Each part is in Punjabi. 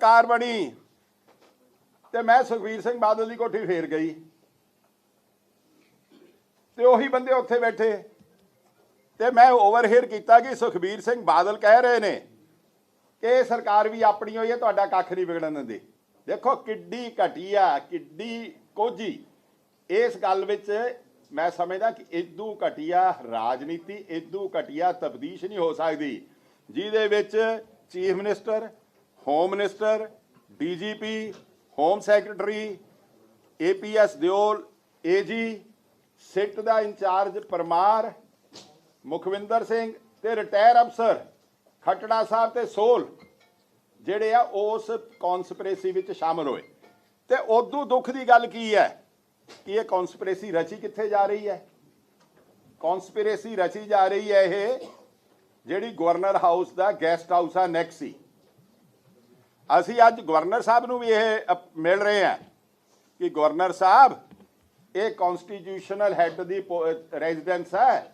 कार बनी तो मैं सुखबीर सिंह बादल की कोठी फेर गई तो उही बंदे उत्थे बैठे तो मैं ओवरहेयर किया कि सुखबीर सिंह बादल कह रहे ने कि सरकार भी अपनी हुई है, तुहाडा कख नहीं बिगड़न दिंदी। देखो किड्डी घटिया किड्डी कोझी इस गल विच मैं समझदा कि इदू घटिया राजनीति इदू घटिया तब्दीश नहीं हो सकती जिहदे विच chief minister home minister DGP home secretary APS Deol AG SIT का इंचार्ज परमार मुखविंदर सिंह ते रिटायर अफसर खटड़ा साहब ते सोल जिहड़े आ उस कॉन्सपरेसी विच शामिल होए। ते उदू दुख की गल की है कि यह कॉन्सपरेसी रची कित्थे जा रही है। कॉन्सपरेसी रची जा रही है ये जिहड़ी गवर्नर हाउस का गैसट हाउस आ नैक्सी। असी अज गवर्नर साहब नूं भी यह मिल रहे हैं कि गवर्नर साहब ये कॉन्स्टिट्यूशनल हैड की रेजिडेंस है,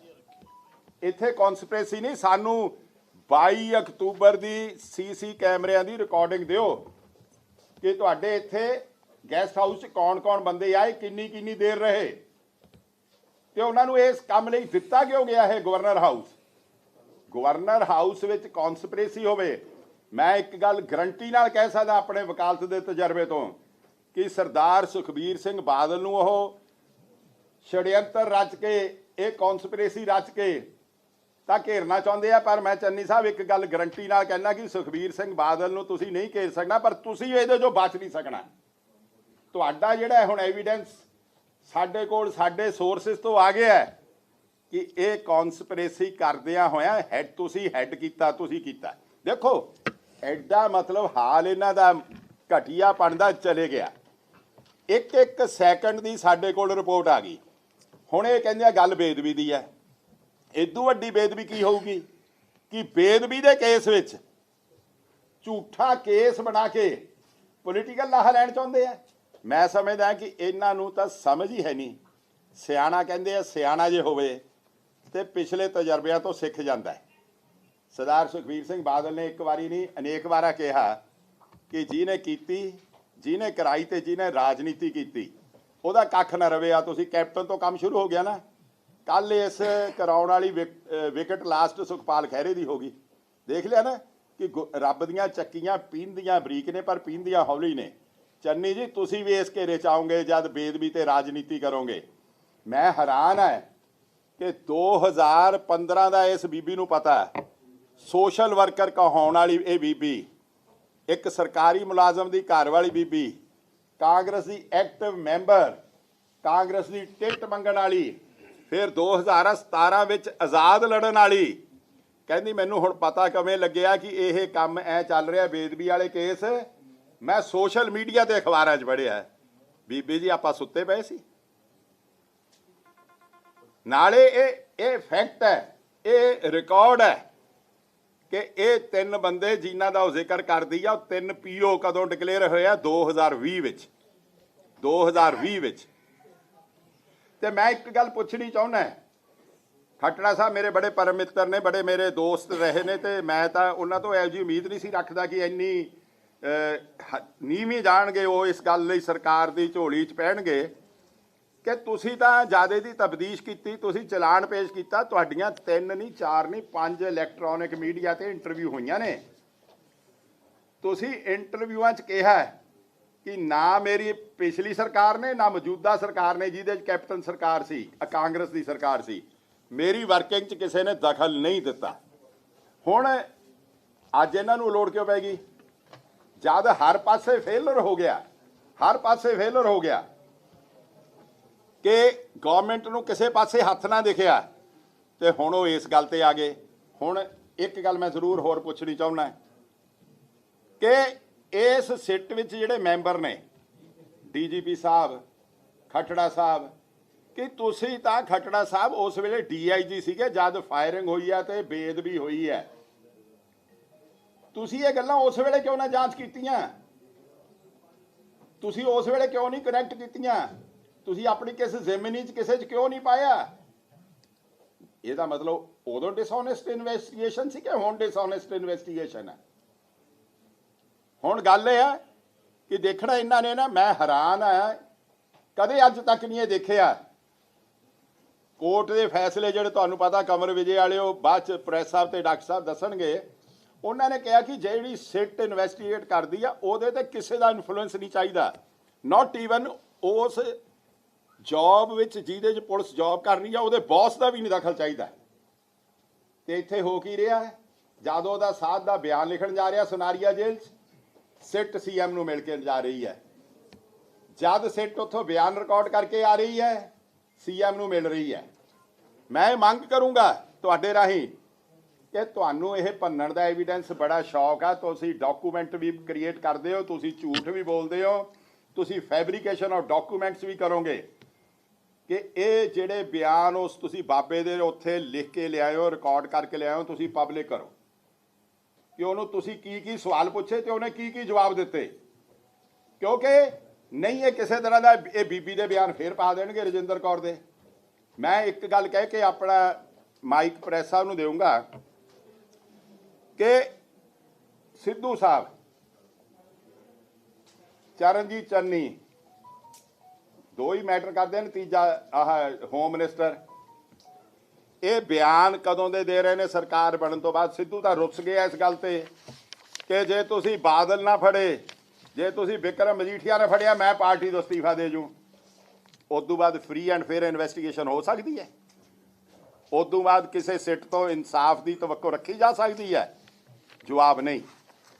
इत्थे कॉन्सपरेसी नहीं, सानू 22 अक्तूबर की CC कैमरिਆਂ की रिकॉर्डिंग दिओ कि तुहाडे इत्थे गैसट हाउस कौन कौन बंदे आए किन्नी किन्नी देर रहे तो उन्होंने इस काम लई दिता क्यों गया है गवर्नर हाउस विच कॉन्सपरेसी होवे। मैं एक गल गरंटी नाल कह सकदा अपने वकालत के तजर्बे तो कि सरदार सुखबीर सिंह बादल नूं ओह षड्यंत्र रच के एक कॉन्सपरेसी रच के तां घेरना चाहुंदे आ। पर मैं चन्नी साहब एक गल गरंटी नाल कहना कि सुखबीर सिंह बादल नूं तुसीं नहीं घेर सकना, पर तुसीं इहदे चों बच नहीं सकना। तुहाडा जिहड़ा हुण एविडेंस साडे कोल साडे सोर्सिस तो आ गया है कि ये कॉन्सपरेसी करदियां होया हैड तुसीं हैड कीता तुसीं कीता। देखो एडा मतलब हाल इन्हां दा घटियापन दा चले गया। एक एक सैकंड की साडे कोल रिपोर्ट आ गई। हुण ये कहंदे गल बेदबी दी है, इदू वड्डी बेदबी की होऊगी कि बेदबी दे केस विच झूठा केस बना के पोलीटिकल लाहा लैण चाहुंदे आ। मैं समझदा कि इन्हां नूं तां समझ ही है नहीं। सियाणा कहंदे आ सियाणा जे होवे ते पिछले तजर्बिਆਂ तो सिख जांदा है। सरदार सुखबीर सिंह बादल ने एक बारी नहीं अनेक बार कहा कि जिहने कीती जिहने कराई ते जिहने राजनीति कीती ਉਹਦਾ ਕੱਖ ना रवे। आ तुसीं कैप्टन तो काम शुरू हो गया ना। कल इस कराउण वाली विकेट लास्ट सुखपाल खैरे की होगी। देख लिया ना कि रब दियां चक्कियां पींदियां बरीक ने पर पींदियां हौली ने। चन्नी जी तुसीं भी इस घेरे च आओगे जब बेदबी ते राजनीति करोगे। मैं हैरान है कि 2015 का इस बीबी नूं पता है सोशल वर्कर कहाउण वाली ये बीबी एक सरकारी मुलाजम की घर वाली बीबी कांग्रेस की एक्टिव मैंबर कांग्रेस की टिकट मंगण वाली फिर 2017 विच आज़ाद लड़न वाली कहती मैनूं हुण पता किवें लग्गिया कि यह काम ऐ चल रहा बेदबी वाले केस। मैं सोशल मीडिया ते अखबारां च पढ़िया बीबी जी आपां सुत्ते पए सी। नाले ये फैक्ट है ये रिकॉर्ड है कि ये 3 बंदे जिन्हां दा जिक्र करदी आ 3 PO कदों डिकलेयर होया 2020 विच 2020 विच। ते मैं एक गल पुछनी चाहुंदा खट्टड़ा साहब मेरे बड़े परम मित्र ने बड़े मेरे दोस्त रहे ने ते मैं तां उन्हां तों इहो जी उम्मीद नहीं सी रखदा कि इन्नी नीवीं जाणगे वो इस गल लई सरकार दी झोली च पैणगे कि तुसीं तां ज़्यादा दी तबदीश कीती तुसीं चलान पेश कीता। तुहाडीआं 3 नहीं 4 नहीं 5 इलैक्ट्रॉनिक मीडिया ते इंटरव्यू होईआं ने। तुसीं इंटरव्यूआं च कहा कि ना मेरी पिछली सरकार ने ना मौजूदा सरकार ने जिहदे कैप्टन सरकार सी कांग्रेस की सरकार सी मेरी वर्किंग च किसी ने दखल नहीं दिता। हुण अज इन्हां नूं लोड़ क्यों पै गई जद हर पासे फेलर हो गया हर पासे फेलर हो गया कि गवर्नमेंट नूं किसी पासे हथ ना दिखिया तो हुण वो इस गल ते आ गए। हुण एक गल मैं जरूर होर पुछनी चाहुंदा कि इस सिट विच जिहड़े मैंबर ने DGP साहब खट्टड़ा साहब कि तुसीं तां खट्टड़ा साहब उस वेले DIG सीगे जद फायरिंग हुई है तो बेदबी हुई है। तुसीं ये गल्लां उस वेले क्यों ना जांच कीतियां? तुसीं उस वेले क्यों नहीं कनैक्ट कीतियां? तुसीं अपनी किस जिमनी च किसे च क्यों नहीं पाया? ਇਹਦਾ मतलब उदों डिसऑनेस्ट इन्वेस्टिगेशन सी कि हुण डिसऑनेस्ट इन्वेस्टिगेशन है? ਹੁਣ ਗੱਲ ਇਹ ਹੈ ਕਿ ਦੇਖਣਾ ਇਹਨਾਂ ਨੇ ਨਾ, ਮੈਂ ਹੈਰਾਨ ਆ, ਕਦੇ ਅੱਜ ਤੱਕ ਨਹੀਂ ਇਹ ਦੇਖਿਆ। ਕੋਰਟ ਦੇ ਫੈਸਲੇ ਜਿਹੜੇ ਤੁਹਾਨੂੰ ਪਤਾ ਕਮਰ ਵਿਜੇ ਵਾਲਿਓ ਬਾਅਦ ਚ ਪ੍ਰੈਸ ਸਾਹਿਬ ਤੇ ਡਾਕਟਰ ਸਾਹਿਬ ਦੱਸਣਗੇ, ਉਹਨਾਂ ਨੇ ਕਿਹਾ ਕਿ ਜਿਹੜੀ ਸਿੱਟ ਇਨਵੈਸਟੀਗੇਟ ਕਰਦੀ ਆ ਉਹਦੇ ਤੇ ਕਿਸੇ ਦਾ ਇਨਫਲੂਐਂਸ ਨਹੀਂ ਚਾਹੀਦਾ, ਨਾਟ ਈਵਨ ਉਸ ਜੌਬ ਵਿੱਚ ਜਿਹਦੇ 'ਚ ਪੁਲਿਸ ਜੌਬ ਕਰ ਰਹੀ ਆ ਉਹਦੇ ਬੌਸ ਦਾ ਵੀ ਨਹੀਂ ਦਖਲ ਚਾਹੀਦਾ। ਤੇ ਇੱਥੇ ਹੋ ਕੀ ਰਿਹਾ ਹੈ? ਜਦੋਂ ਉਹਦਾ ਸਾਧ ਦਾ ਬਿਆਨ ਲਿਖਣ ਜਾ ਰਿਹਾ ਸੁਨਾਰੀਆ ਜੇਲ੍ਹ 'ਚ, ਸਿੱਟ ਸੀਐਮ ਨੂੰ ਮਿਲ ਕੇ ਜਾ ਰਹੀ ਹੈ। ਜਦ ਸਿੱਟ ਉੱਥੋਂ ਬਿਆਨ ਰਿਕਾਰਡ ਕਰਕੇ ਆ ਰਹੀ ਹੈ, ਸੀਐਮ ਨੂੰ ਮਿਲ ਰਹੀ ਹੈ। ਮੈਂ ਮੰਗ ਕਰੂੰਗਾ ਤੁਹਾਡੇ ਰਾਹੀਂ ਕਿ ਤੁਹਾਨੂੰ ਇਹ ਭੰਨਣ ਦਾ ਐਵੀਡੈਂਸ ਬੜਾ ਸ਼ੌਕ ਆ, ਤੁਸੀਂ ਡਾਕੂਮੈਂਟ ਵੀ ਕ੍ਰੀਏਟ ਕਰਦੇ ਹੋ, ਤੁਸੀਂ ਝੂਠ ਵੀ ਬੋਲਦੇ ਹੋ, ਤੁਸੀਂ ਫੈਬਰੀਕੇਸ਼ਨ ਆਫ ਡਾਕੂਮੈਂਟਸ ਵੀ ਕਰੋਗੇ ਕਿ ਇਹ ਜਿਹੜੇ ਬਿਆਨ ਉਸ ਤੁਸੀਂ ਬਾਬੇ ਦੇ ਉੱਥੇ ਲਿਖ ਕੇ ਲਿਆਏ ਹੋ, ਰਿਕਾਰਡ ਕਰਕੇ ਲਿਆਏ ਹੋ, ਤੁਸੀਂ ਪਬਲਿਕ ਕਰੋ ਕਿ ਉਹਨੂੰ ਤੁਸੀਂ ਕੀ ਕੀ ਸਵਾਲ ਪੁੱਛੇ ਤੇ ਉਹਨੇ ਕੀ ਕੀ ਜਵਾਬ ਦਿੱਤੇ। ਕਿਉਂਕਿ ਨਹੀਂ ਇਹ ਕਿਸੇ ਤਰ੍ਹਾਂ ਦਾ ਇਹ ਬੀਬੀ ਦੇ ਬਿਆਨ ਫੇਰ ਪਾ ਦੇਣਗੇ ਰਜਿੰਦਰ ਕੌਰ ਦੇ। ਮੈਂ ਇੱਕ ਗੱਲ ਕਹਿ ਕੇ ਆਪਣਾ ਮਾਈਕ ਪ੍ਰੈਸ ਸਾਹਿਬ ਨੂੰ ਦੇਵਾਂਗਾ ਕਿ ਸਿੱਧੂ ਸਾਹਿਬ, ਚਰਨਜੀਤ ਚੰਨੀ ਦੋ ਹੀ ਮੈਟਰ ਕਰਦੇ ਨੇ, ਤੀਜਾ ਆਹ ਹੋਮ ਮਿਨਿਸਟਰ, ਇਹ ਬਿਆਨ ਕਦੋਂ ਦੇ ਰਹੇ ਨੇ ਸਰਕਾਰ ਬਣਨ ਤੋਂ ਬਾਅਦ। ਸਿੱਧੂ ਤਾਂ ਰੁੱਸ ਗਿਆ ਇਸ ਗੱਲ ਤੇ ਕਿ ਜੇ ਤੁਸੀਂ ਬਾਦਲ ਨਾ ਫੜੇ, ਜੇ ਤੁਸੀਂ ਬਿਕਰਮ ਮਜੀਠੀਆ ਨੇ ਫੜਿਆ, ਮੈਂ ਪਾਰਟੀ ਤੋਂ ਅਸਤੀਫਾ ਦੇ ਜੂ। ਉਦੋਂ ਬਾਅਦ ਫ੍ਰੀ ਐਂਡ ਫੇਅਰ ਇਨਵੈਸਟੀਗੇਸ਼ਨ ਹੋ ਸਕਦੀ ਹੈ? ਉਦੋਂ ਬਾਅਦ ਕਿਸੇ ਸਿੱਟ ਤੋਂ ਇਨਸਾਫ ਦੀ ਤਵੱਕੋ ਰੱਖੀ ਜਾ ਸਕਦੀ ਹੈ? ਜਵਾਬ ਨਹੀਂ।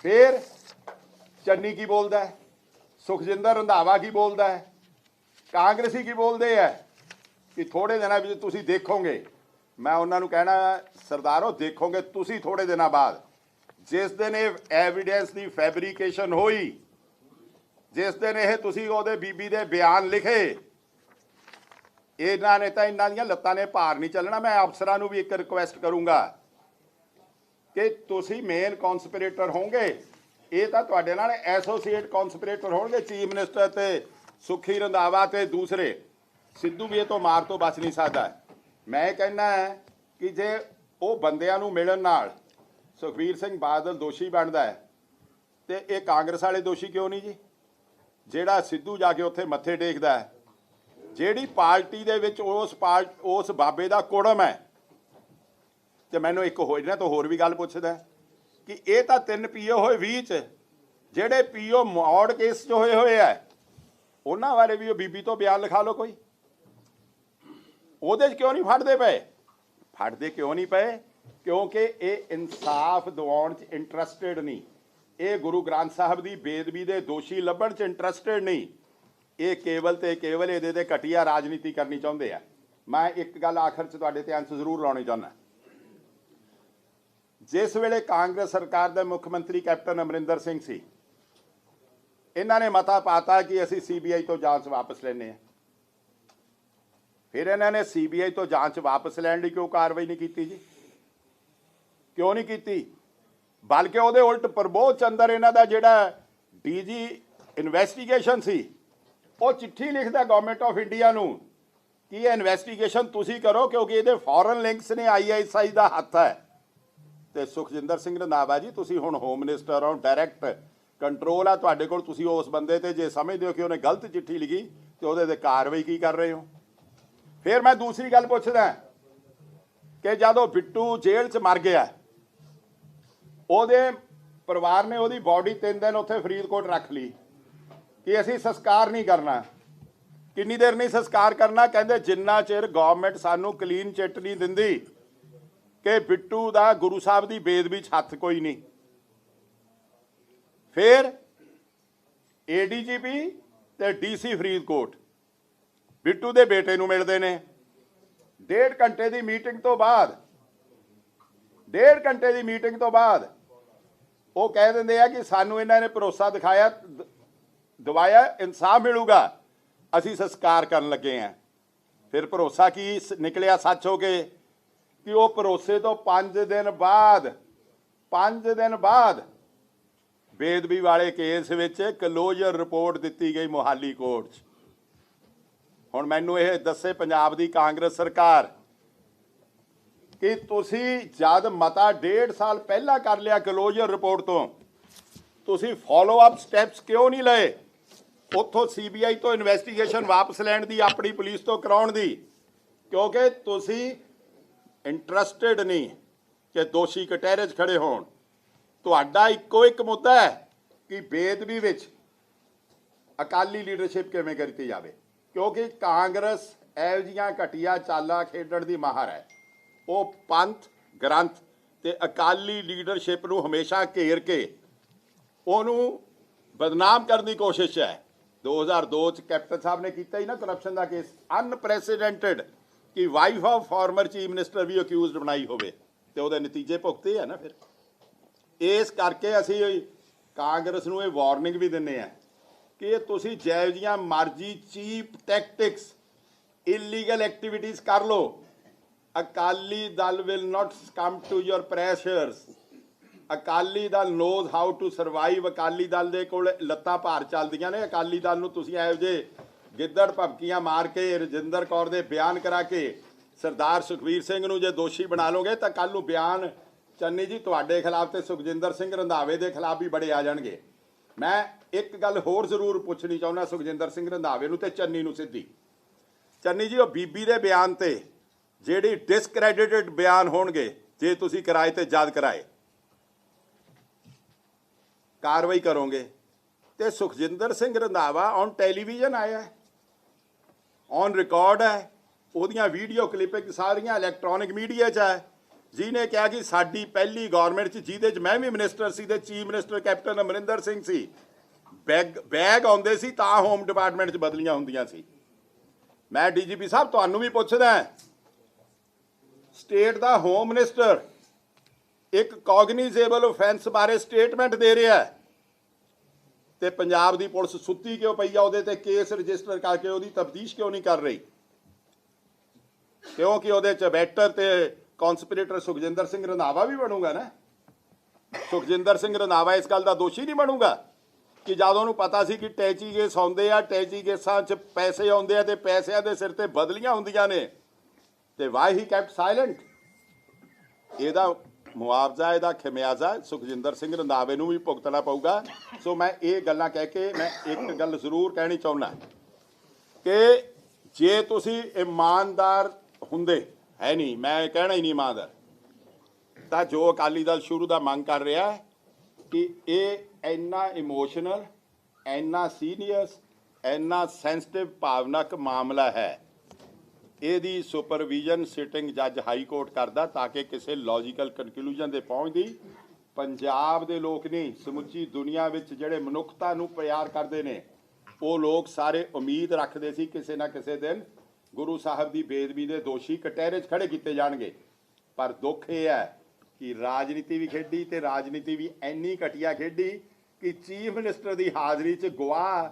ਫਿਰ ਚੰਨੀ ਕੀ ਬੋਲਦਾ ਹੈ, ਸੁਖਜਿੰਦਰ ਰੰਧਾਵਾ ਕੀ ਬੋਲਦਾ ਹੈ, ਕਾਂਗਰਸੀ ਕੀ ਬੋਲਦੇ ਹੈ ਕਿ ਥੋੜੇ ਦਿਨਾਂ ਵਿੱਚ ਤੁਸੀਂ ਦੇਖੋਗੇ। ਮੈਂ ਉਹਨਾਂ ਨੂੰ ਕਹਿਣਾ, ਸਰਦਾਰੋ ਦੇਖੋਗੇ ਤੁਸੀਂ ਥੋੜੇ ਦਿਨਾਂ ਬਾਅਦ, ਜਿਸ ਦਿਨ ਇਹ ਐਵੀਡੈਂਸ ਦੀ ਫੈਬਰੀਕੇਸ਼ਨ ਹੋਈ, ਜਿਸ ਦਿਨ ਇਹ ਤੁਸੀਂ ਉਹਦੇ ਬੀਬੀ ਦੇ ਬਿਆਨ ਲਿਖੇ, ਇਹਨਾਂ ਨੇ ਤਾਂ ਇਹਨਾਂ ਦੀਆਂ ਲੱਤਾਂ ਨੇ ਭਾਰ ਨਹੀਂ ਚੱਲਣਾ। ਮੈਂ ਅਫਸਰਾਂ ਨੂੰ ਵੀ ਇੱਕ ਰਿਕੁਐਸਟ ਕਰੂੰਗਾ ਕਿ ਤੁਸੀਂ ਮੇਨ ਕੌਨਸਪੀਰੇਟਰ ਹੋਵੋਗੇ, ਇਹ ਤਾਂ ਤੁਹਾਡੇ ਨਾਲ ਐਸੋਸੀਏਟ ਕੌਨਸਪੀਰੇਟਰ ਹੋਣਗੇ, ਚੀਫ ਮਿਨਿਸਟਰ ਤੇ ਸੁਖੀ ਰੰਧਾਵਾ ਤੇ ਦੂਸਰੇ। ਸਿੱਧੂ ਵੀ ਇਹ ਤੋਂ ਮਾਰ ਤੋਂ ਬਚ ਨਹੀਂ ਸਕਦਾ। ਮੈਂ ਕਹਿੰਦਾ ਕਿ ਜੇ ਉਹ ਬੰਦਿਆਂ ਨੂੰ ਮਿਲਣ ਨਾਲ ਸੁਖਬੀਰ ਸਿੰਘ ਬਾਦਲ ਦੋਸ਼ੀ ਬਣਦਾ ਹੈ ਤੇ ਇਹ ਕਾਂਗਰਸ ਵਾਲੇ ਦੋਸ਼ੀ ਕਿਉਂ ਨਹੀਂ ਜੀ? ਜਿਹੜਾ ਸਿੱਧੂ ਜਾ ਕੇ ਉੱਥੇ ਮੱਥੇ ਟੇਕਦਾ ਹੈ, ਜਿਹੜੀ ਪਾਰਟੀ ਦੇ ਵਿੱਚ ਉਸ ਬਾਬੇ ਦਾ ਕੁੜਮ ਹੈ। ਤੇ ਮੈਨੂੰ ਇੱਕ ਇਹਨਾਂ ਤੋਂ ਹੋਰ ਵੀ ਗੱਲ ਪੁੱਛਦਾ ਕਿ ਇਹ ਤਾਂ 3 ਪੀਓ ਹੋਏ 20 ਚ, ਜਿਹੜੇ ਪੀਓ ਮੌੜ ਕੇਸ 'ਚ ਹੋਏ ਆ, ਉਹਨਾਂ ਬਾਰੇ ਵੀ ਉਹ ਬੀਬੀ ਤੋਂ ਬਿਆਨ ਲਿਖਾ ਲਓ ਕੋਈ। ਉਹਦੇ 'ਚ ਕਿਉਂ ਨਹੀਂ ਫੜਦੇ ਪਏ? ਫੜਦੇ ਕਿਉਂ ਨਹੀਂ ਪਏ? ਕਿਉਂਕਿ ਇਹ ਇਨਸਾਫ ਦਿਵਾਉਣ 'ਚ ਇੰਟਰਸਟਿਡ ਨਹੀਂ, ਇਹ ਗੁਰੂ ਗ੍ਰੰਥ ਸਾਹਿਬ ਦੀ ਬੇਅਦਬੀ ਦੇ ਦੋਸ਼ੀ ਲੱਭਣ 'ਚ ਇੰਟਰਸਟਿਡ ਨਹੀਂ, ਇਹ ਕੇਵਲ ਤੇ ਕੇਵਲ ਇਹਦੇ ਤੇ ਘਟੀਆ ਰਾਜਨੀਤੀ ਕਰਨੀ ਚਾਹੁੰਦੇ ਆ। ਮੈਂ ਇੱਕ ਗੱਲ ਆਖਰ 'ਚ ਤੁਹਾਡੇ ਧਿਆਨ 'ਚ ਜ਼ਰੂਰ ਲਾਉਣੀ ਚਾਹੁੰਦਾ। ਜਿਸ ਵੇਲੇ ਕਾਂਗਰਸ ਸਰਕਾਰ ਦੇ ਮੁੱਖ ਮੰਤਰੀ ਕੈਪਟਨ ਅਮਰਿੰਦਰ ਸਿੰਘ ਸੀ, ਇਹਨਾਂ ਨੇ ਮਤਾ ਪਾਤਾ ਕਿ ਅਸੀਂ ਸੀਬੀਆਈ ਤੋਂ ਜਾਂਚ ਵਾਪਸ ਲੈਣੇ ਆ। ਫਿਰ ਇਹਨਾਂ ਨੇ ਸੀਬੀਆਈ ਤੋਂ ਜਾਂਚ ਵਾਪਸ ਲੈਣ ਲਈ ਕਿਉਂ ਕਾਰਵਾਈ ਨਹੀਂ ਕੀਤੀ ਜੀ? ਕਿਉਂ ਨਹੀਂ ਕੀਤੀ? ਬਲਕਿ ਉਹਦੇ ਉਲਟ ਪ੍ਰਬੋਧ ਚੰਦਰ, ਇਹਨਾਂ ਦਾ ਜਿਹੜਾ ਡੀਜੀ ਇਨਵੈਸਟੀਗੇਸ਼ਨ ਸੀ, ਉਹ ਚਿੱਠੀ ਲਿਖਦਾ ਗਵਰਨਮੈਂਟ ਆਫ ਇੰਡੀਆ ਨੂੰ ਕਿ ਇਹ ਇਨਵੈਸਟੀਗੇਸ਼ਨ ਤੁਸੀਂ ਕਰੋ ਕਿਉਂਕਿ ਇਹਦੇ ਫੋਰਨ ਲਿੰਕਸ ਨੇ, ISI ਦਾ ਹੱਥ ਹੈ। ਤੇ ਸੁਖਜਿੰਦਰ ਸਿੰਘ ਰੰਧਾਵਾ ਜੀ, ਤੁਸੀਂ ਹੁਣ ਹੋਮ ਮਿਨਿਸਟਰ ਹੋ, ਡਾਇਰੈਕਟ ਕੰਟਰੋਲ ਆ ਤੁਹਾਡੇ ਕੋਲ, ਤੁਸੀਂ ਉਸ ਬੰਦੇ ਤੇ ਜੇ ਸਮਝਦੇ ਹੋ ਕਿ ਉਹਨੇ ਗਲਤ ਚਿੱਠੀ ਲਿਖੀ ਤੇ ਉਹਦੇ ਤੇ ਕਾਰਵਾਈ ਕੀ ਕਰ ਰਹੇ ਹੋ? ਫਿਰ ਮੈਂ ਦੂਸਰੀ ਗੱਲ ਪੁੱਛਦਾ ਕਿ ਜਦੋਂ ਬਿੱਟੂ ਜੇਲ੍ਹ 'ਚ ਮਰ ਗਿਆ, ਉਹਦੇ ਪਰਿਵਾਰ ਨੇ ਉਹਦੀ ਬਾਡੀ 3 ਦਿਨ ਉੱਥੇ ਫਰੀਦਕੋਟ ਰੱਖ ਲਈ ਕਿ ਅਸੀਂ ਸੰਸਕਾਰ ਨਹੀਂ ਕਰਨਾ। ਕਿੰਨੀ ਦੇਰ ਨਹੀਂ ਸੰਸਕਾਰ ਕਰਨਾ? ਕਹਿੰਦੇ ਜਿੰਨਾ ਚਿਰ ਗਵਰਨਮੈਂਟ ਸਾਨੂੰ ਕਲੀਨ ਚਿੱਟ ਨਹੀਂ ਦਿੰਦੀ ਕਿ ਬਿੱਟੂ ਦਾ ਗੁਰੂ ਸਾਹਿਬ ਦੀ ਬੇਅਦਬੀ 'ਚ ਹੱਥ ਕੋਈ ਨਹੀਂ। ਫਿਰ ADGP ਤੇ DC ਫਰੀਦਕੋਟ ਬਿੱਟੂ ਦੇ ਬੇਟੇ ਨੂੰ ਮਿਲਦੇ ਨੇ। 1.5 ਘੰਟੇ ਦੀ ਮੀਟਿੰਗ ਤੋਂ ਬਾਅਦ, 1.5 ਘੰਟੇ ਦੀ ਮੀਟਿੰਗ ਤੋਂ ਬਾਅਦ ਉਹ ਕਹਿ ਦਿੰਦੇ ਆ ਕਿ ਸਾਨੂੰ ਇਹਨਾਂ ਨੇ ਭਰੋਸਾ ਦਿਵਾਇਆ ਇਨਸਾਫ ਮਿਲੂਗਾ, ਅਸੀਂ ਸੰਸਕਾਰ ਕਰਨ ਲੱਗੇ ਹਾਂ। ਫਿਰ ਭਰੋਸਾ ਕੀ ਨਿਕਲਿਆ ਸੱਚ ਹੋ ਕੇ ਕਿ ਉਹ ਭਰੋਸੇ ਤੋਂ 5 ਦਿਨ ਬਾਅਦ ਬੇਅਦਬੀ ਵਾਲੇ ਕੇਸ ਵਿੱਚ ਕਲੋਜ਼ਰ ਰਿਪੋਰਟ ਦਿੱਤੀ ਗਈ ਮੋਹਾਲੀ ਕੋਰਟ 'ਚ। ਹੁਣ ਮੈਨੂੰ ਇਹ ਦੱਸੇ ਪੰਜਾਬ ਦੀ ਕਾਂਗਰਸ ਸਰਕਾਰ ਕਿ ਤੁਸੀਂ ਜਦ ਮਤਾ 1.5 ਸਾਲ ਪਹਿਲਾਂ ਕਰ ਲਿਆ ਕਲੋਜ਼ਰ ਰਿਪੋਰਟ ਤੋਂ, ਤੁਸੀਂ ਫੋਲੋ ਅਪ ਸਟੈਪਸ ਕਿਉਂ ਨਹੀਂ ਲਏ? ਉੱਥੋਂ ਸੀਬੀਆਈ ਤੋਂ ਇਨਵੈਸਟੀਗੇਸ਼ਨ ਵਾਪਸ ਲੈਣ ਦੀ, ਆਪਣੀ ਪੁਲਿਸ ਤੋਂ ਕਰਾਉਣ ਦੀ, ਕਿਉਂਕਿ ਤੁਸੀਂ ਇੰਟਰਸਟਿਡ ਨਹੀਂ ਕਿ ਦੋਸ਼ੀ ਕਟਹਿਰੇ 'ਚ ਖੜੇ ਹੋਣ। ਤੁਹਾਡਾ ਇੱਕੋ ਇੱਕ ਮੁੱਦਾ ਹੈ ਕਿ ਬੇਅਦਬੀ ਵਿੱਚ ਅਕਾਲੀ ਲੀਡਰਸ਼ਿਪ ਕਿਵੇਂ ਕੀਤੀ ਜਾਵੇ, ਕਿਉਂਕਿ ਕਾਂਗਰਸ ਇਹੋ ਜਿਹੀਆਂ ਘਟੀਆ ਚਾਲਾਂ ਖੇਡਣ ਦੀ ਮਾਹਰ ਹੈ। ਉਹ ਪੰਥ, ਗ੍ਰੰਥ ਤੇ ਅਕਾਲੀ ਲੀਡਰਸ਼ਿਪ ਨੂੰ ਹਮੇਸ਼ਾ ਘੇਰ ਕੇ ਉਹਨੂੰ ਬਦਨਾਮ ਕਰਨ ਦੀ ਕੋਸ਼ਿਸ਼ ਹੈ। 2002 ਚ ਕੈਪਟਨ ਸਾਹਿਬ ਨੇ ਕੀਤਾ ਹੀ ਨਾ ਕਰਪਸ਼ਨ ਦਾ ਕੇਸ, ਅਨਪ੍ਰੈਸੀਡੈਂਟਡ, ਕਿ wife of former chief minister ਵੀ ਅਕਿਊਜ਼ਡ ਬਣਾਈ ਹੋਵੇ, ਤੇ ਉਹਦੇ ਨਤੀਜੇ ਭੁਗਤੇ ਆ ਨਾ। ਫਿਰ ਇਸ ਕਰਕੇ ਅਸੀਂ ਕਾਂਗਰਸ ਨੂੰ ਇਹ ਵਾਰਨਿੰਗ ਵੀ ਦਿੰਦੇ ਆ ਕਿ ਤੁਸੀਂ ਜਿਹੋ ਜਿਹੀਆਂ ਮਰਜ਼ੀ ਚੀਪ ਟੈਕਟਿਕਸ, ਇਲੀਗਲ ਐਕਟੀਵਿਟੀਜ਼ ਕਰ ਲਓ, Akali Dal will not succumb to your pressures. Akali Dal knows how to survive. Akali Dal ਦੇ ਕੋਲ ਲੱਤਾਂ ਭਾਰ ਚੱਲਦੀਆਂ ਨੇ। ਅਕਾਲੀ ਦਲ ਨੂੰ ਤੁਸੀਂ ਇਹੋ ਜਿਹੇ ਗਿੱਦੜ ਭਬਕੀਆਂ ਮਾਰ ਕੇ, ਰਜਿੰਦਰ ਕੌਰ ਦੇ ਬਿਆਨ ਕਰਾ ਕੇ ਸਰਦਾਰ ਸੁਖਬੀਰ ਸਿੰਘ ਨੂੰ ਜੇ ਦੋਸ਼ੀ ਬਣਾ ਲਓਗੇ ਤਾਂ ਕੱਲ੍ਹ ਨੂੰ ਬਿਆਨ ਚੰਨੀ ਜੀ ਤੁਹਾਡੇ ਖਿਲਾਫ ਤੇ ਸੁਖਜਿੰਦਰ ਸਿੰਘ ਰੰਧਾਵੇ ਦੇ ਖਿਲਾਫ ਵੀ ਬੜੇ ਆ ਜਾਣਗੇ। ਮੈਂ ਇੱਕ ਗੱਲ ਹੋਰ ਜ਼ਰੂਰ ਪੁੱਛਣੀ ਚਾਹੁੰਦਾ ਸੁਖਜਿੰਦਰ ਸਿੰਘ ਰੰਧਾਵੇ ਨੂੰ ਤੇ ਚੰਨੀ ਨੂੰ ਸਿੱਧੀ। ਚੰਨੀ ਜੀ, ਉਹ ਬੀਬੀ ਦੇ ਬਿਆਨ ਤੇ ਜਿਹੜੀ ਡਿਸਕ੍ਰੈਡਿਟਡ ਬਿਆਨ ਹੋਣਗੇ, ਜੇ ਤੁਸੀਂ ਕਿਰਾਏ ਤੇ ਯਾਦ ਕਰਾਏ, ਕਾਰਵਾਈ ਕਰੋਗੇ। ਤੇ ਸੁਖਜਿੰਦਰ ਸਿੰਘ ਰੰਧਾਵਾ ਔਨ ਟੈਲੀਵਿਜ਼ਨ ਆਇਆ ਹੈ, ਔਨ ਰਿਕਾਰਡ ਹੈ, ਉਹਦੀਆਂ ਵੀਡੀਓ ਕਲਿੱਪਿੰਗ ਸਾਰੀਆਂ ਇਲੈਕਟ੍ਰੋਨਿਕ ਮੀਡੀਆ 'ਚ ਹੈ, ਜਿਹਨੇ ਕਿਹਾ ਕਿ ਸਾਡੀ ਪਹਿਲੀ ਗੌਰਮੈਂਟ 'ਚ, ਜਿਹਦੇ 'ਚ ਮੈਂ ਵੀ ਮਿਨਿਸਟਰ ਸੀ ਤੇ chief minister captain Amarinder Singh ਸੀ, ਬੈਗ ਆਉਂਦੇ ਸੀ ਤਾਂ ਹੋਮ ਡਿਪਾਰਟਮੈਂਟ 'ਚ ਬਦਲੀਆਂ ਹੁੰਦੀਆਂ ਸੀ। ਮੈਂ ਡੀਜੀਪੀ ਸਾਹਿਬ ਤੁਹਾਨੂੰ ਵੀ ਪੁੱਛਦਾ, ਸਟੇਟ ਦਾ ਹੋਮ ਮਿਨਿਸਟਰ ਇੱਕ ਕੌਗਨੀਜ਼ੇਬਲ ਆਫੈਂਸ ਬਾਰੇ ਸਟੇਟਮੈਂਟ ਦੇ ਰਿਹਾ ਤੇ ਪੰਜਾਬ ਦੀ ਪੁਲਿਸ ਸੁੱਤੀ ਕਿਉਂ ਪਈ ਆ? ਉਹਦੇ ਤੇ ਕੇਸ ਰਜਿਸਟਰ ਕਰਕੇ ਉਹਦੀ ਤਫਤੀਸ਼ ਕਿਉਂ ਨਹੀਂ ਕਰ ਰਹੀ? ਕਿਉਂਕਿ ਉਹਦੇ 'ਚ ਬੈਟਰ ਤੇ ਕੌਨਸਪੀਰੇਟਰ ਸੁਖਜਿੰਦਰ ਸਿੰਘ ਰੰਧਾਵਾ ਵੀ ਬਣੂਗਾ ਨਾ। ਸੁਖਜਿੰਦਰ ਸਿੰਘ ਰੰਧਾਵਾ ਇਸ ਗੱਲ ਦਾ ਦੋਸ਼ੀ ਨਹੀਂ ਬਣੂਗਾ ਕਿ ਜਦ ਉਹਨੂੰ ਪਤਾ ਸੀ ਕਿ ਟੈਚੀ ਕੇਸ ਆਉਂਦੇ ਆ, ਟੈਚੀ ਕੇਸਾਂ 'ਚ ਪੈਸੇ ਆਉਂਦੇ ਆ ਤੇ ਪੈਸਿਆਂ ਦੇ ਸਿਰ ਤੇ ਬਦਲੀਆਂ ਹੁੰਦੀਆਂ ਨੇ, ਤੇ ਵਾਈ ਹੀ ਕੈਪਟ ਸਾਇਲੈਂਟ? ਇਹਦਾ ਮੁਆਵਜ਼ਾ, ਇਹਦਾ ਖਮਿਆਜ਼ਾ ਸੁਖਜਿੰਦਰ ਸਿੰਘ ਰੰਧਾਵੇ ਨੂੰ ਵੀ ਭੁਗਤਣਾ ਪਊਗਾ। ਸੋ ਮੈਂ ਇਹ ਗੱਲਾਂ ਕਹਿ ਕੇ ਮੈਂ ਇੱਕ ਗੱਲ ਜ਼ਰੂਰ ਕਹਿਣੀ ਚਾਹੁੰਦਾ ਕਿ ਜੇ ਤੁਸੀਂ ਇਮਾਨਦਾਰ ਹੁੰਦੇ, ਹੈ ਨਹੀਂ, ਮੈਂ ਕਹਿਣਾ ਹੀ ਨਹੀਂ ਇਮਾਨਦਾਰ, ਤਾਂ ਜੋ ਅਕਾਲੀ ਦਲ ਸ਼ੁਰੂ ਦਾ ਮੰਗ ਕਰ ਰਿਹਾ ਕਿ ਇਹ ਇੰਨਾ ਇਮੋਸ਼ਨਲ, ਇੰਨਾ ਸੀਰੀਅਸ, ਇੰਨਾ ਸੈਂਸਿਟਿਵ ਭਾਵਨਕ ਮਾਮਲਾ ਹੈ, ਇਹਦੀ ਸੁਪਰਵਿਜ਼ਨ ਸਿਟਿੰਗ ਜੱਜ ਹਾਈ ਕੋਰਟ ਕਰਦਾ ਤਾਂ ਕਿ ਕਿਸੇ ਲੌਜੀਕਲ ਕਨਕਲੂਜਨ ਦੇ ਪਹੁੰਚਦੀ। ਪੰਜਾਬ ਦੇ ਲੋਕ ਨਹੀਂ, ਸਮੁੱਚੀ ਦੁਨੀਆ ਵਿੱਚ ਜਿਹੜੇ ਮਨੁੱਖਤਾ ਨੂੰ ਪਿਆਰ ਕਰਦੇ ਨੇ, ਉਹ ਲੋਕ ਸਾਰੇ ਉਮੀਦ ਰੱਖਦੇ ਸੀ ਕਿਸੇ ਨਾ ਕਿਸੇ ਦਿਨ ਗੁਰੂ ਸਾਹਿਬ ਦੀ ਬੇਅਦਬੀ ਦੇ ਦੋਸ਼ੀ ਕਟਹਿਰੇ 'ਚ ਖੜੇ ਕੀਤੇ ਜਾਣਗੇ। ਪਰ ਦੁੱਖ ਇਹ ਹੈ ਕਿ ਰਾਜਨੀਤੀ ਵੀ ਖੇਡੀ ਤੇ ਰਾਜਨੀਤੀ ਵੀ ਇੰਨੀ ਘਟੀਆ ਖੇਡੀ ਕਿ ਚੀਫ ਮਿਨਿਸਟਰ ਦੀ ਹਾਜ਼ਰੀ 'ਚ ਗਵਾਹ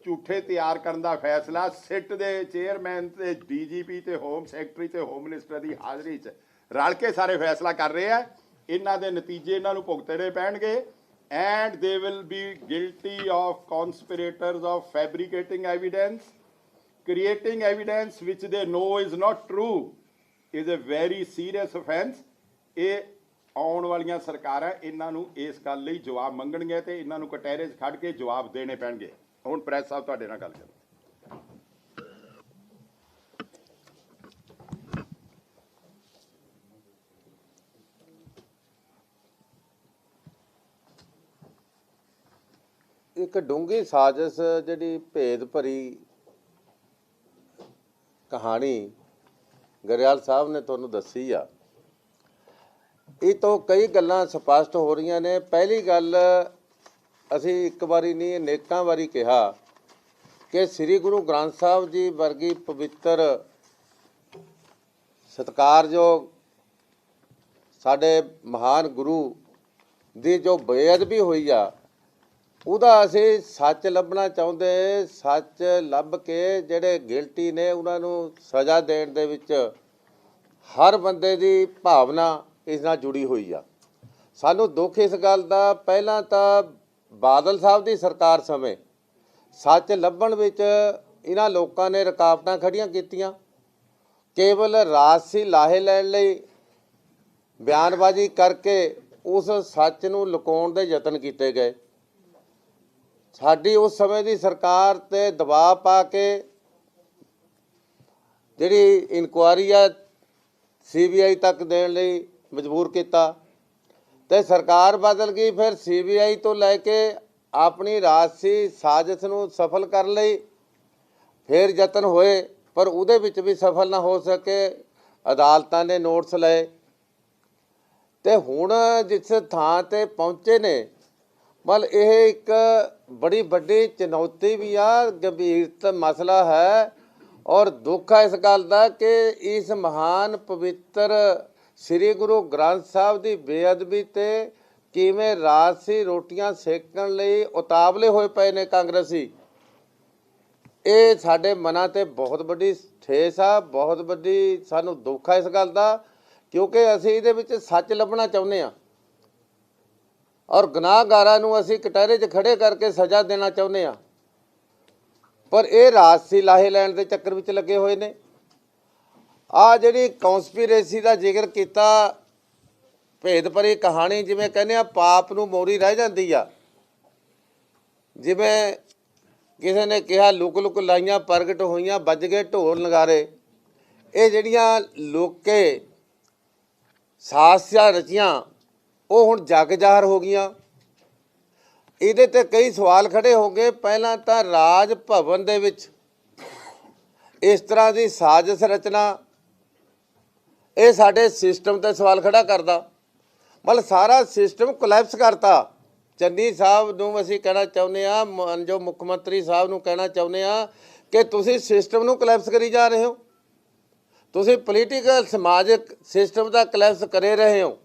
ਝੂਠੇ ਤਿਆਰ ਕਰਨ ਦਾ ਫੈਸਲਾ ਸਿੱਟ ਦੇ ਚੇਅਰਮੈਨ ਤੇ ਡੀਜੀਪੀ ਤੇ ਹੋਮ ਸੈਕਟਰੀ ਤੇ ਹੋਮ ਮਿਨਿਸਟਰ ਦੀ ਹਾਜ਼ਰੀ 'ਚ ਰਲ ਕੇ ਸਾਰੇ ਫੈਸਲਾ ਕਰ ਰਹੇ ਆ। ਇਹਨਾਂ ਦੇ ਨਤੀਜੇ ਇਹਨਾਂ ਨੂੰ ਭੁਗਤਣੇ ਪੈਣਗੇ and they will be guilty of conspirators of fabricating evidence, creating evidence which they know is not true is a very serious offense। ਇਹ ਆਉਣ ਵਾਲੀਆਂ ਸਰਕਾਰਾਂ ਇਹਨਾਂ ਨੂੰ ਇਸ ਗੱਲ ਲਈ ਜਵਾਬ ਮੰਗਣਗੇ ਤੇ ਇਹਨਾਂ ਨੂੰ ਕਟਹਿਰੇ 'ਚ ਖੜ ਕੇ ਜਵਾਬ ਦੇਣੇ ਪੈਣਗੇ। ਹੁਣ ਪ੍ਰੈਸ ਸਾਹਿਬ ਤੁਹਾਡੇ ਨਾਲ ਗੱਲ ਕਰੋ। ਇੱਕ ਡੂੰਘੀ ਸਾਜ਼ਿਸ਼ ਜਿਹੜੀ ਭੇਦ ਭਰੀ ਕਹਾਣੀ ਗਰੇਵਾਲ ਸਾਹਿਬ ਨੇ ਤੁਹਾਨੂੰ ਦੱਸੀ ਆ, ਇਹ ਤੋਂ ਕਈ ਗੱਲਾਂ ਸਪਸ਼ਟ ਹੋ ਰਹੀਆਂ ਨੇ। ਪਹਿਲੀ ਗੱਲ, ਅਸੀਂ ਇੱਕ ਵਾਰੀ ਨਹੀਂ ਅਨੇਕਾਂ ਵਾਰੀ ਕਿਹਾ ਕਿ ਸ੍ਰੀ ਗੁਰੂ ਗ੍ਰੰਥ ਸਾਹਿਬ ਜੀ ਵਰਗੀ ਪਵਿੱਤਰ, ਸਤਿਕਾਰਯੋਗ ਸਾਡੇ ਮਹਾਨ ਗੁਰੂ ਦੀ ਜੋ ਬੇਅਦਬੀ ਹੋਈ ਆ, ਉਹਦਾ ਅਸੀਂ ਸੱਚ ਲੱਭਣਾ ਚਾਹੁੰਦੇ। ਸੱਚ ਲੱਭ ਕੇ ਜਿਹੜੇ ਗਿਲਟੀ ਨੇ ਉਹਨਾਂ ਨੂੰ ਸਜ਼ਾ ਦੇਣ ਦੇ ਵਿੱਚ ਹਰ ਬੰਦੇ ਦੀ ਭਾਵਨਾ ਇਸ ਨਾਲ ਜੁੜੀ ਹੋਈ ਆ। ਸਾਨੂੰ ਦੁੱਖ ਇਸ ਗੱਲ ਦਾ, ਪਹਿਲਾਂ ਤਾਂ ਬਾਦਲ ਸਾਹਿਬ ਦੀ ਸਰਕਾਰ ਸਮੇਂ ਸੱਚ ਲੱਭਣ ਵਿੱਚ ਇਹਨਾਂ ਲੋਕਾਂ ਨੇ ਰੁਕਾਵਟਾਂ ਖੜੀਆਂ ਕੀਤੀਆਂ। ਕੇਵਲ ਰਾਜਸੀ ਲਾਹੇ ਲੈਣ ਲਈ ਬਿਆਨਬਾਜ਼ੀ ਕਰਕੇ ਉਸ ਸੱਚ ਨੂੰ ਲੁਕਾਉਣ ਦੇ ਯਤਨ ਕੀਤੇ ਗਏ। ਸਾਡੀ ਉਸ ਸਮੇਂ ਦੀ ਸਰਕਾਰ ਤੇ ਦਬਾਅ ਪਾ ਕੇ ਜਿਹੜੀ ਇਨਕੁਆਰੀ ਆ ਸੀਬੀਆਈ ਤੱਕ ਦੇਣ ਲਈ ਮਜਬੂਰ ਕੀਤਾ ਤੇ ਸਰਕਾਰ ਬਦਲ ਗਈ। ਫਿਰ ਸੀਬੀਆਈ ਤੋਂ ਲੈ ਕੇ ਆਪਣੀ ਰਾਜਸੀ ਸਾਜ਼ਿਸ਼ ਨੂੰ ਸਫਲ ਕਰਨ ਲਈ ਫਿਰ ਯਤਨ ਹੋਏ, ਪਰ ਉਹਦੇ ਵਿੱਚ ਵੀ ਸਫਲ ਨਾ ਹੋ ਸਕੇ। ਅਦਾਲਤਾਂ ਨੇ ਨੋਟਿਸ ਲਏ ਤੇ ਹੁਣ ਜਿਸ ਥਾਂ ਤੇ ਪਹੁੰਚੇ ਨੇ, ਮਤਲਬ ਇਹ ਇੱਕ ਬੜੀ ਵੱਡੀ ਚੁਣੌਤੀ ਵੀ ਆ, ਗੰਭੀਰ ਮਸਲਾ ਹੈ। ਔਰ ਦੁੱਖ ਹੈ ਇਸ ਗੱਲ ਦਾ ਕਿ ਇਸ ਮਹਾਨ ਪਵਿੱਤਰ ਸ੍ਰੀ ਗੁਰੂ ਗ੍ਰੰਥ ਸਾਹਿਬ ਦੀ ਬੇਅਦਬੀ ਤੇ ਕਿਵੇਂ ਰਾਜਸੀ ਰੋਟੀਆਂ ਸੇਕਣ ਲਈ ਉਤਾਵਲੇ ਹੋਏ ਪਏ ਨੇ ਕਾਂਗਰਸੀ। ਇਹ ਸਾਡੇ ਮਨਾਂ ਤੇ ਬਹੁਤ ਵੱਡੀ ਠੇਸ ਆ, ਬਹੁਤ ਵੱਡੀ ਸਾਨੂੰ ਦੁੱਖ ਹੈ ਇਸ ਗੱਲ ਦਾ, ਕਿਉਂਕਿ ਅਸੀਂ ਇਹਦੇ ਵਿੱਚ ਸੱਚ ਲੱਭਣਾ ਚਾਹੁੰਦੇ ਹਾਂ ਔਰ ਗੁਨਾਹਗਾਰਾਂ ਨੂੰ ਅਸੀਂ ਕਟਹਿਰੇ 'ਚ ਖੜੇ ਕਰਕੇ ਸਜ਼ਾ ਦੇਣਾ ਚਾਹੁੰਦੇ ਹਾਂ, ਪਰ ਇਹ ਰਾਜਸੀ ਲਾਹੇ ਲੈਣ ਦੇ ਚੱਕਰ ਵਿੱਚ ਲੱਗੇ ਹੋਏ ਨੇ। ਆ ਜਿਹੜੀ ਕੌਂਸਪੀਰੇਸੀ ਦਾ ਜ਼ਿਕਰ ਕੀਤਾ, ਭੇਦ ਭਰੀ ਕਹਾਣੀ, ਜਿਵੇਂ ਕਹਿੰਦੇ ਆ ਪਾਪ ਨੂੰ ਮੋਰੀ ਰਹਿ ਜਾਂਦੀ ਆ। ਜਿਵੇਂ ਕਿਸੇ ਨੇ ਕਿਹਾ ਲੁਕ ਲੁਕ ਲਾਈਆਂ ਪ੍ਰਗਟ ਹੋਈਆਂ, ਵੱਜ ਗਏ ਢੋਲ ਨਗਾਰੇ। ਇਹ ਜਿਹੜੀਆਂ ਲੋਕੇ ਸਾਜ਼ਿਸ਼ਾਂ ਰਚੀਆਂ ਉਹ ਹੁਣ ਜੱਗ ਜ਼ਾਹਰ ਹੋ ਗਈਆਂ। ਇਹਦੇ ਤੇ ਕਈ ਸਵਾਲ ਖੜੇ ਹੋ ਗਏ। ਪਹਿਲਾਂ ਤਾਂ ਰਾਜ ਭਵਨ ਦੇ ਵਿੱਚ ਇਸ ਤਰ੍ਹਾਂ ਦੀ ਸਾਜ਼ਿਸ਼ ਰਚਨਾ, ਇਹ ਸਾਡੇ ਸਿਸਟਮ ਤੇ ਸਵਾਲ ਖੜਾ ਕਰਦਾ। ਮਤਲਬ ਸਾਰਾ ਸਿਸਟਮ ਕੋਲੈਪਸ ਕਰਤਾ। ਚੰਨੀ ਸਾਹਿਬ ਨੂੰ ਅਸੀਂ ਕਹਿਣਾ ਚਾਹੁੰਦੇ ਹਾਂ, ਮਾਨਯੋਗ ਮੁੱਖ ਮੰਤਰੀ ਸਾਹਿਬ ਨੂੰ ਕਹਿਣਾ ਚਾਹੁੰਦੇ ਹਾਂ ਕਿ ਤੁਸੀਂ ਸਿਸਟਮ ਨੂੰ ਕੋਲੈਪਸ ਕਰੀ ਜਾ ਰਹੇ ਹੋ। ਤੁਸੀਂ ਪੋਲੀਟੀਕਲ ਸਮਾਜਿਕ ਸਿਸਟਮ ਦਾ ਕੋਲੈਪਸ ਕਰੇ ਰਹੇ ਹੋ।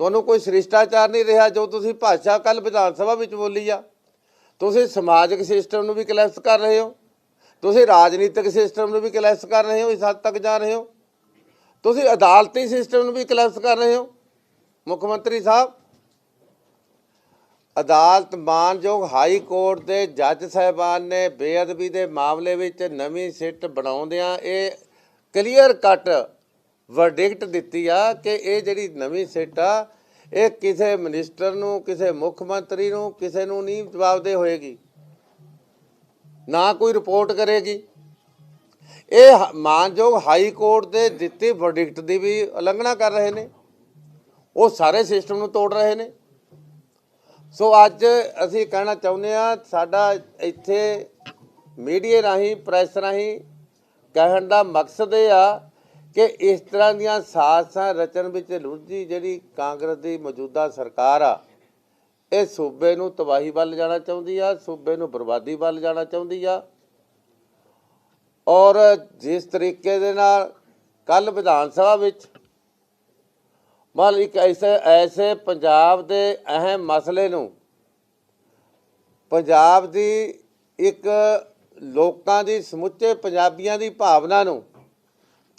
ਤੁਹਾਨੂੰ ਕੋਈ ਸ਼ਿਸ਼ਟਾਚਾਰ ਨਹੀਂ ਰਿਹਾ। ਜੋ ਤੁਸੀਂ ਭਾਸ਼ਾ ਕੱਲ੍ਹ ਵਿਧਾਨ ਸਭਾ ਵਿੱਚ ਬੋਲੀ ਆ, ਤੁਸੀਂ ਸਮਾਜਿਕ ਸਿਸਟਮ ਨੂੰ ਵੀ ਕੋਲੈਪਸ ਕਰ ਰਹੇ ਹੋ, ਤੁਸੀਂ ਰਾਜਨੀਤਿਕ ਸਿਸਟਮ ਨੂੰ ਵੀ ਕੋਲੈਪਸ ਕਰ ਰਹੇ ਹੋ, ਇਸ ਹੱਦ ਤੱਕ ਜਾ ਰਹੇ ਹੋ। ਤੁਸੀਂ ਅਦਾਲਤੀ ਸਿਸਟਮ ਨੂੰ ਵੀ ਕੋਲੈਪਸ ਕਰ ਰਹੇ ਹੋ। ਮੁੱਖ ਮੰਤਰੀ ਸਾਹਿਬ, ਅਦਾਲਤ ਮਾਨਯੋਗ ਹਾਈ ਕੋਰਟ ਦੇ ਜੱਜ ਸਾਹਿਬਾਨ ਨੇ ਬੇਅਦਬੀ ਦੇ ਮਾਮਲੇ ਵਿੱਚ ਨਵੀਂ ਸਿੱਟ ਬਣਾਉਂਦਿਆਂ ਇਹ ਕਲੀਅਰ ਕੱਟ ਵਰਡਿਕਟ ਦਿੱਤੀ ਆ ਕਿ ਇਹ ਜਿਹੜੀ ਨਵੀਂ ਸਿੱਟ ਆ ਇਹ ਕਿਸੇ ਮਿਨਿਸਟਰ ਨੂੰ, ਕਿਸੇ ਮੁੱਖ ਮੰਤਰੀ ਨੂੰ, ਕਿਸੇ ਨੂੰ ਨਹੀਂ ਜਵਾਬਦੇਹ ਹੋਏਗੀ, ਨਾ ਕੋਈ ਰਿਪੋਰਟ ਕਰੇਗੀ। ਇਹ ਮਾਨਯੋਗ ਹਾਈ ਕੋਰਟ ਦੇ ਦਿੱਤੀ ਵਰਡਿਕਟ ਦੀ ਵੀ ਉਲੰਘਣਾ ਕਰ ਰਹੇ ਨੇ। ਉਹ ਸਾਰੇ ਸਿਸਟਮ ਨੂੰ ਤੋੜ ਰਹੇ ਨੇ। ਸੋ ਅੱਜ ਅਸੀਂ ਕਹਿਣਾ ਚਾਹੁੰਦੇ ਹਾਂ, ਸਾਡਾ ਇੱਥੇ ਮੀਡੀਆ ਰਾਹੀਂ, ਪ੍ਰੈਸ ਰਾਹੀਂ ਕਹਿਣ ਦਾ ਮਕਸਦ ਇਹ ਆ ਕਿ ਇਸ ਤਰ੍ਹਾਂ ਦੀਆਂ ਸਾਜ਼ਿਸ਼ਾਂ ਰਚਨ ਵਿੱਚ ਰੁੱਝੀ ਜਿਹੜੀ ਕਾਂਗਰਸ ਦੀ ਮੌਜੂਦਾ ਸਰਕਾਰ ਆ, ਇਹ ਸੂਬੇ ਨੂੰ ਤਬਾਹੀ ਵੱਲ ਜਾਣਾ ਚਾਹੁੰਦੀ ਆ, ਸੂਬੇ ਨੂੰ ਬਰਬਾਦੀ ਵੱਲ ਜਾਣਾ ਚਾਹੁੰਦੀ ਆ। ਔਰ ਜਿਸ ਤਰੀਕੇ ਦੇ ਨਾਲ ਕੱਲ੍ਹ ਵਿਧਾਨ ਸਭਾ ਵਿੱਚ ਮਤਲਬ ਇੱਕ ਐਸੇ ਪੰਜਾਬ ਦੇ ਅਹਿਮ ਮਸਲੇ ਨੂੰ, ਪੰਜਾਬ ਦੀ ਇੱਕ ਲੋਕਾਂ ਦੀ, ਸਮੁੱਚੇ ਪੰਜਾਬੀਆਂ ਦੀ ਭਾਵਨਾ ਨੂੰ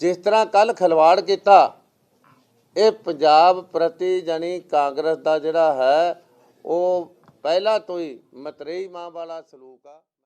ਜਿਸ ਤਰ੍ਹਾਂ ਕੱਲ੍ਹ ਖਿਲਵਾੜ ਕੀਤਾ, ਇਹ ਪੰਜਾਬ ਪ੍ਰਤੀ ਜਾਣੀ ਕਾਂਗਰਸ ਦਾ ਜਿਹੜਾ ਹੈ ਉਹ ਪਹਿਲਾਂ ਤੋਂ ਹੀ ਮਤਰੇਈ ਮਾਂ ਵਾਲਾ ਸਲੂਕ ਆ।